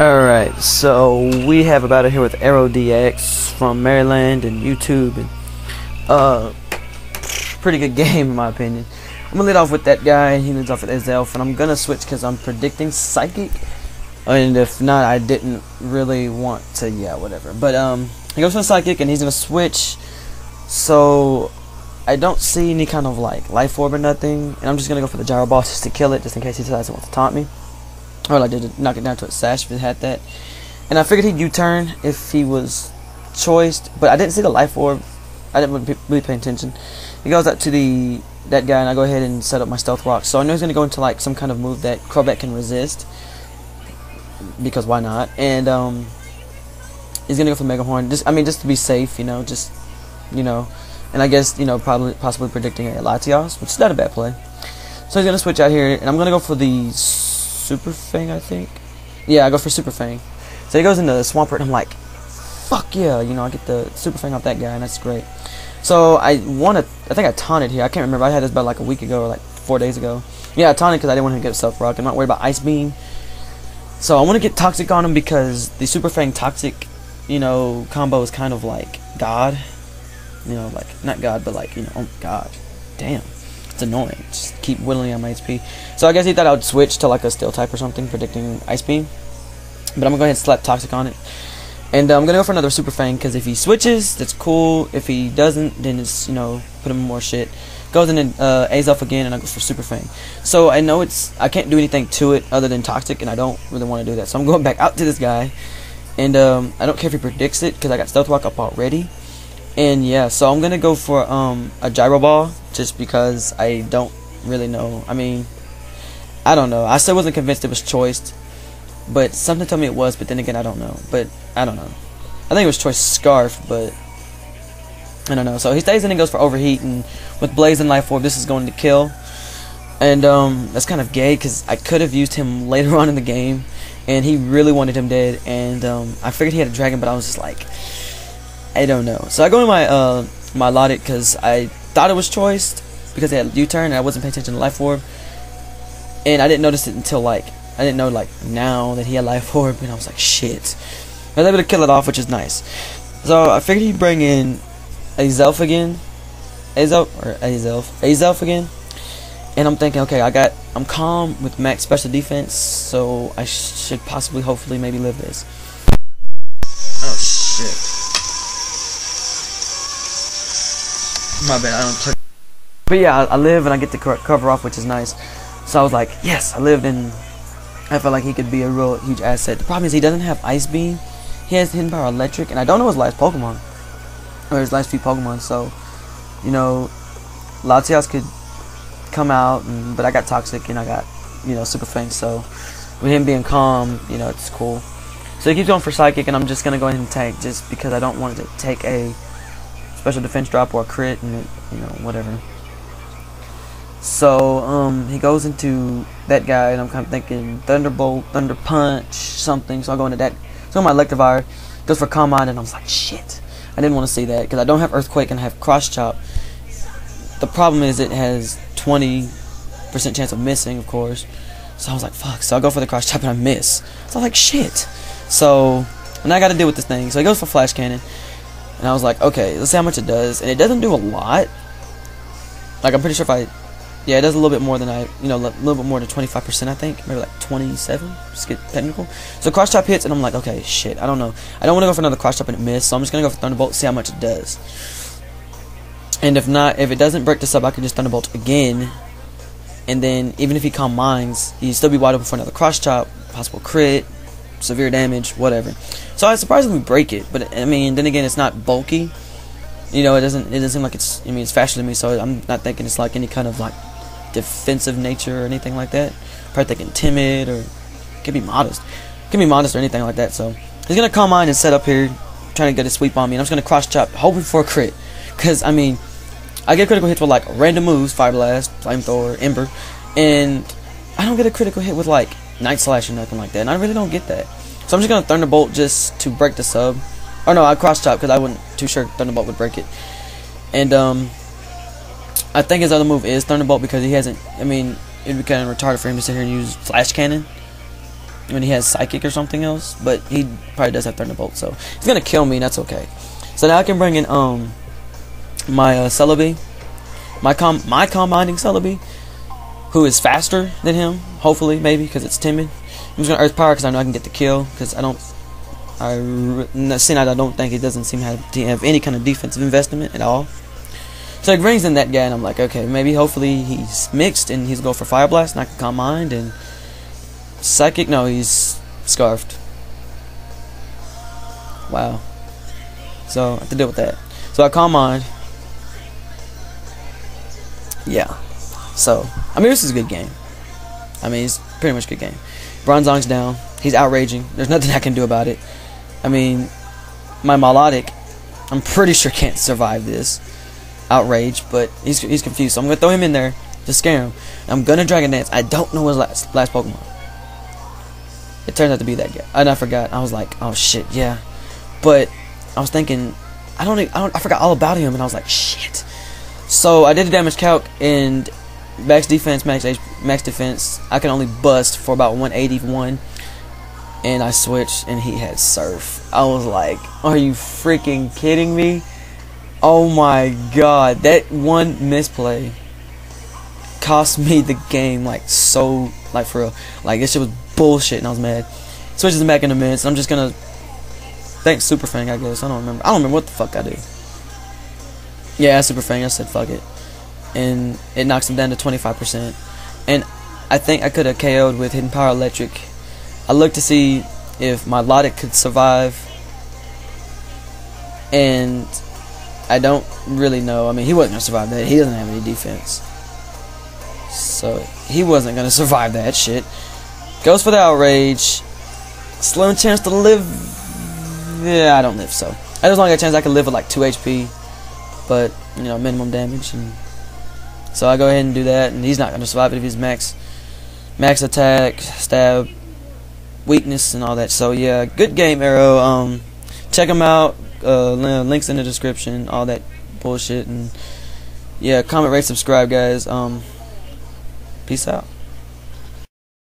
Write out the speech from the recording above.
Alright, so we have a battle here with Aero DX from Maryland and YouTube, and pretty good game in my opinion. I'm gonna lead off with that guy. He leads off with his elf, and I'm gonna switch because I'm predicting psychic, and if not, I didn't really want to. Yeah, whatever. But he goes for the psychic, and he's gonna switch. So I don't see any kind of like life orb or nothing, and I'm just gonna go for the gyro ball just to kill it, just in case he decides to want to taunt me. Or like to knock it down to a sash if it had that. And I figured he'd U-turn if he was choiced, but I didn't see the life orb. I didn't really pay attention. He goes up to that guy, and I go ahead and set up my stealth rock. So I know he's gonna go into like some kind of move that Crobat can resist, because why not? And he's gonna go for Mega Horn. Just to be safe, And I guess possibly predicting a Latios, which is not a bad play. So he's gonna switch out here, and I'm gonna go for the Super Fang, I think. Yeah, I go for Super Fang. So he goes into the Swampert, and I'm like, fuck yeah, I get the Super Fang off that guy, and that's great. So I think I taunted here. I can't remember. I had this about like a week ago or like 4 days ago. Yeah, I taunted because I didn't want him to get a Stealth Rock. I'm not worried about Ice Beam. So I want to get Toxic on him because the Super Fang Toxic, combo is kind of like God. Like, not God, but like, oh God. Damn. It's annoying. Just keep whittling on my HP. So I guess he thought I would switch to like a Steel type or something, predicting Ice Beam. But I'm going to go ahead and slap Toxic on it. And I'm going to go for another Super Fang, because if he switches, that's cool. If he doesn't, then it's, put him in more shit. Goes in and Azelf again, and I go for Super Fang. So I know I can't do anything to it other than Toxic, and I don't really want to do that. So I'm going back out to this guy. And I don't care if he predicts it, because I got Stealth Rock up already. And yeah, so I'm gonna go for a gyro ball, just because I don't really know. I don't know. I still wasn't convinced it was choiced, but something told me it was. But then again, I don't know. But I don't know. I think it was choice Scarf, but I don't know. So he stays in and goes for Overheat, and with Blaze and Life Orb, this is going to kill. And that's kind of gay, because I could have used him later on in the game, and he really wanted him dead. And I figured he had a dragon, but I was just like, I don't know. So I go in my Logic, because I thought it was choiced because they had U-turn, and I wasn't paying attention to Life Orb, and I didn't notice it until I didn't know now that he had Life Orb, and I was like, shit. I was able to kill it off, which is nice. So I figured he'd bring in Azelf again, Azelf again, and I'm thinking, okay, I'm calm with max special defense, so I should possibly, hopefully, maybe live this. Oh shit. My bad, I don't touch. But yeah, I live and I get to cover off, which is nice. So I was like, yes, I lived, and I felt like he could be a real huge asset. The problem is he doesn't have Ice Beam. He has Hidden Power Electric, and I don't know his last Pokemon, or his last few Pokemon. So, Latios could come out, but I got Toxic and I got, Super Fang. So with him being calm, it's cool. So he keeps going for Psychic, and I'm just gonna go ahead and tank, just because I don't want to take a special defense drop or a crit, and whatever. So he goes into that guy, and I'm kind of thinking Thunderbolt, Thunder Punch, something. So I'll go into that. So my Electivire goes for Calm Mind, and I was like, shit. I didn't want to see that because I don't have Earthquake and I have Cross Chop. The problem is it has 20% chance of missing, of course. So I was like, fuck. So I go for the Cross Chop and I miss. So I was like, shit. So and I got to deal with this thing. So he goes for Flash Cannon. And I was like, okay, let's see how much it does. And it doesn't do a lot. Like, I'm pretty sure yeah, it does a little bit more than a little bit more than 25%, I think. Maybe like 27, just get technical. So Cross Chop hits, and I'm like, okay, shit, I don't know. I don't want to go for another Cross Chop and it miss, so I'm just going to go for Thunderbolt, see how much it does. And if it doesn't break this up, I can just Thunderbolt again. And then, even if he Calm Minds, he'd still be wide open for another Cross Chop, possible crit, severe damage, whatever. So I surprisingly break it, but then again, it's not bulky. It doesn't seem like it's faster than me, so I'm not thinking it's like any kind of like defensive nature or anything like that. Probably thinking timid, or it could be modest. It could be modest or anything like that. So he's gonna Calm Mind and set up here, trying to get a sweep on me, and I'm just gonna Cross Chop, hoping for a crit. Cause I get critical hits with like random moves, Fire Blast, Flamethrower, Ember, and I don't get a critical hit with like Night Slash or nothing like that. And I really don't get that. So I'm just gonna Thunderbolt just to break the sub. Or no, I Cross Chop because I wasn't too sure Thunderbolt would break it. And I think his other move is Thunderbolt because he hasn't. It'd be kind of retarded for him to sit here and use Flash Cannon. when he has Psychic or something else, but he probably does have Thunderbolt, so he's gonna kill me, and that's okay. So now I can bring in my Celebi, my combinding Celebi, who is faster than him, hopefully, maybe, because it's timid. I'm just gonna Earth Power because I know I can get the kill, because I don't think he doesn't seem to have any kind of defensive investment at all. So he brings in that guy, and I'm like, okay, maybe hopefully he's mixed and he's go for Fire Blast, and I can Combine and Psychic. No, he's Scarfed. Wow. So I have to deal with that. So I Combine. Yeah. So I mean, this is a good game. I mean, it's pretty much a good game. Bronzong's down. He's outraging. There's nothing I can do about it. I mean, my Melodic, I'm pretty sure can't survive this outrage, but he's confused. So I'm gonna throw him in there to scare him. I'm gonna Dragon Dance. I don't know his last Pokemon. It turns out to be that guy. And I forgot. I was like, oh shit, yeah. But I was thinking, I forgot all about him, and I was like, shit. So I did the damage calc, and max defense, max defense, I can only bust for about 181, and I switched, and he had Surf. I was like, are you freaking kidding me? Oh my god, that one misplay cost me the game, like, so, like, for real. Like, this shit was bullshit, and I was mad. Switches him back in a minute, so I'm just gonna thank Super Fang, I guess. I don't remember what the fuck I do. Yeah, Super Fang, I said fuck it. And it knocks him down to 25%. And I think I could have KO'd with Hidden Power Electric. I looked to see if my Melodic could survive, and I don't really know. I mean, he wasn't going to survive that. He doesn't have any defense, so he wasn't going to survive that shit. Goes for the Outrage. Slim chance to live. Yeah, I don't live, so as long as I got a chance I could live with like 2 HP, but you know, minimum damage. And so I go ahead and do that, and he's not going to survive it if he's max attack, stab, weakness, and all that. So yeah, good game, Aero. Check him out. Links in the description, all that bullshit. And yeah, comment, rate, subscribe, guys. Peace out.